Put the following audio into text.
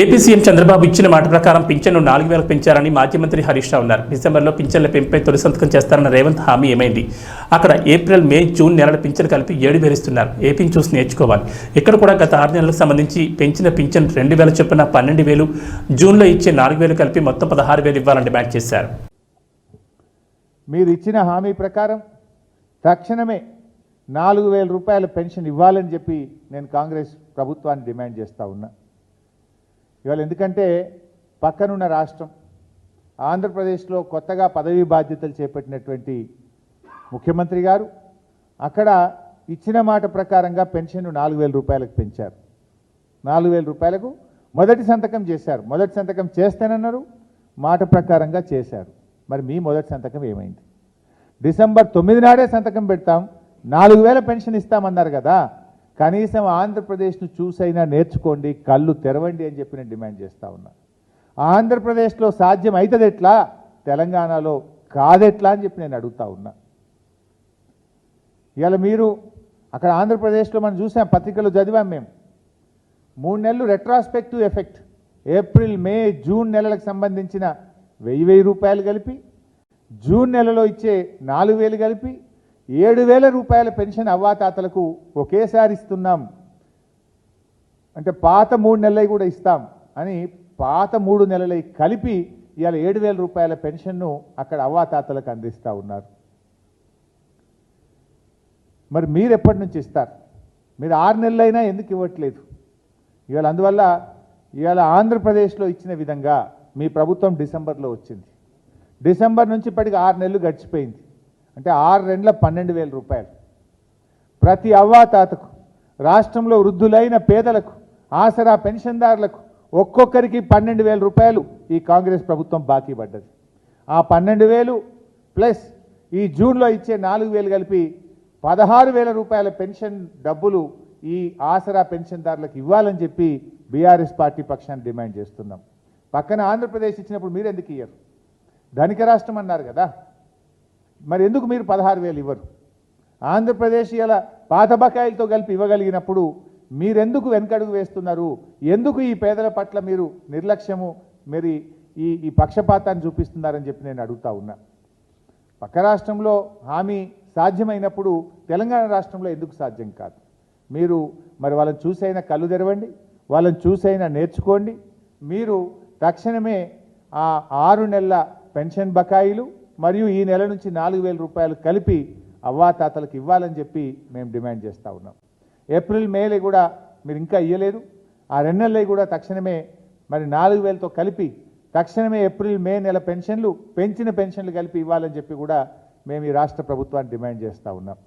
AP CM Chandrababu ఇచ్చిన మాట ప్రకారం పింఛన్ను 4,000 పెంచారని మాజీ మంత్రి హరీష్ రావు అన్నారు. డిసెంబర్లో పింఛన్ల పెంపుపై తొలి సంతకం చేస్తారన్న రేవంత్ హామీ ఏమైంది? అక్కడ ఏప్రిల్, మే, జూన్ నెలల పింఛన్ కలిపి 7,000 ఇస్తున్నారు. ఏపీని చూసి నేర్చుకోవాలి. ఇక్కడ కూడా గత 6 నెలలకు సంబంధించి పెంచిన పింఛన్ 2,000 చొప్పున 12,000, జూన్లో ఇచ్చే 4,000 కలిపి మొత్తం 16,000 ఇవ్వాలని డిమాండ్ చేశారు. మీరు ఇచ్చిన హామీ ప్రకారం తక్షణమే 4,000 రూపాయల పెన్షన్ ఇవ్వాలని చెప్పి నేను కాంగ్రెస్ ప్రభుత్వాన్ని డిమాండ్ చేస్తూ ఉన్నా. ఇవాళ ఎందుకంటే పక్కనున్న రాష్ట్రం ఆంధ్రప్రదేశ్లో కొత్తగా పదవీ బాధ్యతలు చేపట్టినటువంటి ముఖ్యమంత్రి గారు అక్కడ ఇచ్చిన మాట ప్రకారంగా పెన్షన్ను 4,000 రూపాయలకు పెంచారు. 4,000 రూపాయలకు మొదటి సంతకం చేశారు. మొదటి సంతకం చేస్తేనన్నారు, మాట ప్రకారంగా చేశారు. మరి మీ మొదటి సంతకం ఏమైంది? డిసెంబర్ 9 నాడే సంతకం పెడతాం, 4,000 పెన్షన్ ఇస్తామన్నారు కదా, కనీసం ఆంధ్రప్రదేశ్ను చూసైనా నేర్చుకోండి, కళ్ళు తెరవండి అని చెప్పి నేను డిమాండ్ చేస్తూ ఉన్నా. ఆంధ్రప్రదేశ్లో సాధ్యం అవుతుంది ఎట్లా, తెలంగాణలో కాదెట్లా అని చెప్పి నేను అడుగుతా ఉన్నా. ఇవాళ మీరు అక్కడ ఆంధ్రప్రదేశ్లో మనం చూసాం, పత్రికలో చదివాం మేము, 3 నెలలు రెట్రాస్పెక్టివ్ ఎఫెక్ట్, ఏప్రిల్, మే, జూన్ నెలలకు సంబంధించిన 1,000 రూపాయలు కలిపి, జూన్ నెలలో ఇచ్చే 4,000 కలిపి 7,000 రూపాయల పెన్షన్ అవ్వాతాతలకు ఒకేసారి ఇస్తున్నాం. అంటే పాత 3 నెలలు కూడా ఇస్తాం అని పాత 3 నెలలు కలిపి ఇవాళ 7,000 రూపాయల పెన్షన్ను అక్కడ అవ్వాతాతలకు అందిస్తూ ఉన్నారు. మరి మీరు ఎప్పటి నుంచి ఇస్తారు? మీరు 6 నెలలైనా ఎందుకు ఇవ్వట్లేదు? ఇవాళ అందువల్ల ఇవాళ ఆంధ్రప్రదేశ్లో ఇచ్చిన విధంగా మీ ప్రభుత్వం డిసెంబర్లో వచ్చింది. డిసెంబర్ నుంచి ఇప్పటికి 6 నెలలు గడిచిపోయింది. అంటే 6 నెలల 12,000 రూపాయలు ప్రతి అవ్వాతాతకు, రాష్ట్రంలో వృద్ధులైన పేదలకు, ఆసరా పెన్షన్దారులకు ఒక్కొక్కరికి 12,000 రూపాయలు ఈ కాంగ్రెస్ ప్రభుత్వం బాకీ పడ్డది. ఆ 12,000 ప్లస్ ఈ జూన్లో ఇచ్చే 4,000 కలిపి 16,000 రూపాయల పెన్షన్ డబ్బులు ఈ ఆసరా పెన్షన్దారులకు ఇవ్వాలని చెప్పి బీఆర్ఎస్ పార్టీ పక్షాన్ని డిమాండ్ చేస్తున్నాం. పక్కన ఆంధ్రప్రదేశ్ ఇచ్చినప్పుడు మీరు ఎందుకు ఇయ్యరు? ధనిక రాష్ట్రం అన్నారు కదా, మరి ఎందుకు మీరు 16,000 ఇవ్వరు? ఆంధ్రప్రదేశ్ ఇలా పాత బకాయిలతో కలిపి ఇవ్వగలిగినప్పుడు మీరెందుకు వెనకడుగు వేస్తున్నారు? ఎందుకు ఈ పేదల పట్ల మీరు నిర్లక్ష్యము, మరి ఈ పక్షపాతాన్ని చూపిస్తున్నారని చెప్పి నేను అడుగుతా ఉన్నా. పక్క రాష్ట్రంలో హామీ సాధ్యమైనప్పుడు తెలంగాణ రాష్ట్రంలో ఎందుకు సాధ్యం కాదు? మీరు మరి వాళ్ళని చూసైనా కళ్ళు తెరవండి, వాళ్ళని చూసైనా నేర్చుకోండి. మీరు తక్షణమే ఆ 6 నెలల పెన్షన్ బకాయిలు మరియు ఈ నెల నుంచి 4,000 రూపాయలు కలిపి అవ్వాతాతలకు ఇవ్వాలని చెప్పి మేము డిమాండ్ చేస్తూ ఉన్నాం. ఏప్రిల్, మేలో కూడా మీరు ఇంకా ఇవ్వలేదు. ఆ 2 నెలలు కూడా తక్షణమే మరి 4,000తో కలిపి తక్షణమే ఏప్రిల్, మే నెల పెన్షన్లు, పెంచిన పెన్షన్లు కలిపి ఇవ్వాలని చెప్పి కూడా మేము ఈ రాష్ట్ర ప్రభుత్వాన్ని డిమాండ్ చేస్తూ ఉన్నాం.